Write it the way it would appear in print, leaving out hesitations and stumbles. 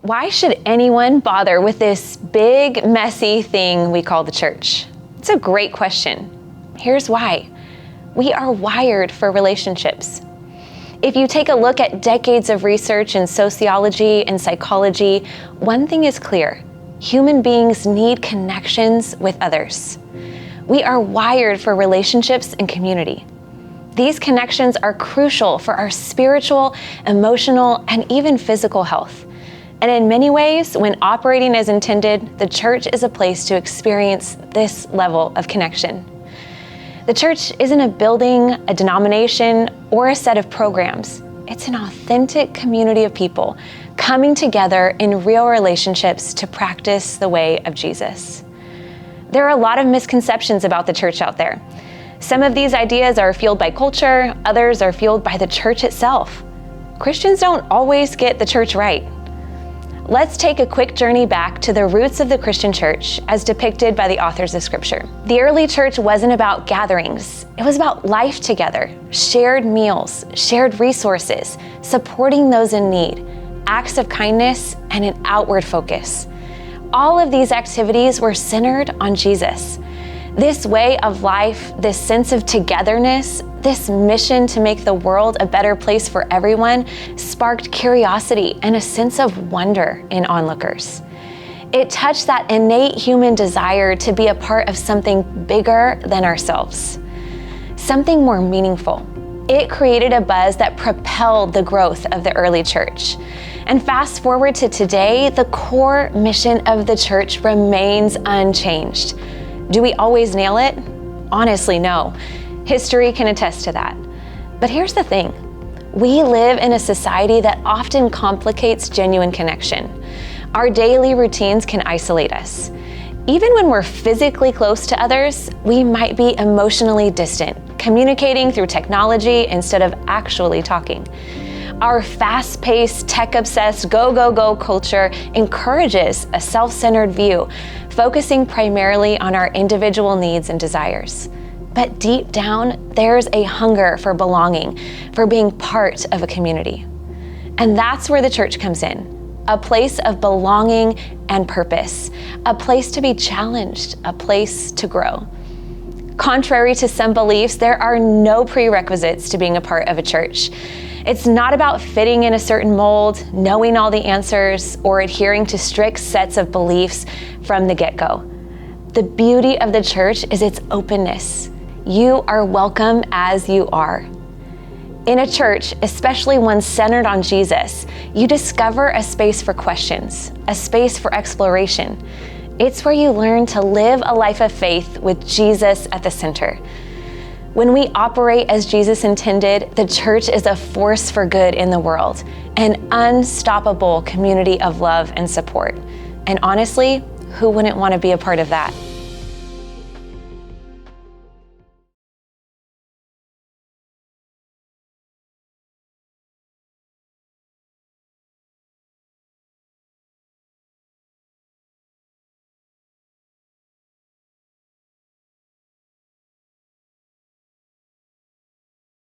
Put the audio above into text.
Why should anyone bother with this big, messy thing we call the church? It's a great question. Here's why. We are wired for relationships. If you take a look at decades of research in sociology and psychology, one thing is clear. Human beings need connections with others. We are wired for relationships and community. These connections are crucial for our spiritual, emotional, and even physical health. And in many ways, when operating as intended, the church is a place to experience this level of connection. The church isn't a building, a denomination, or a set of programs. It's an authentic community of people coming together in real relationships to practice the way of Jesus. There are a lot of misconceptions about the church out there. Some of these ideas are fueled by culture, others are fueled by the church itself. Christians don't always get the church right. Let's take a quick journey back to the roots of the Christian church as depicted by the authors of Scripture. The early church wasn't about gatherings. It was about life together, shared meals, shared resources, supporting those in need, acts of kindness, and an outward focus. All of these activities were centered on Jesus. This way of life, this sense of togetherness, this mission to make the world a better place for everyone sparked curiosity and a sense of wonder in onlookers. It touched that innate human desire to be a part of something bigger than ourselves, something more meaningful. It created a buzz that propelled the growth of the early church. And fast forward to today, the core mission of the church remains unchanged. Do we always nail it? Honestly, no. History can attest to that. But here's the thing. We live in a society that often complicates genuine connection. Our daily routines can isolate us. Even when we're physically close to others, we might be emotionally distant, communicating through technology instead of actually talking. Our fast-paced, tech-obsessed, go culture encourages a self-centered view, focusing primarily on our individual needs and desires. But deep down, there's a hunger for belonging, for being part of a community. And that's where the church comes in, a place of belonging and purpose, a place to be challenged, a place to grow. Contrary to some beliefs, there are no prerequisites to being a part of a church. It's not about fitting in a certain mold, knowing all the answers, or adhering to strict sets of beliefs from the get-go. The beauty of the church is its openness. You are welcome as you are. In a church, especially one centered on Jesus, you discover a space for questions, a space for exploration. It's where you learn to live a life of faith with Jesus at the center. When we operate as Jesus intended, the church is a force for good in the world, an unstoppable community of love and support. And honestly, who wouldn't want to be a part of that?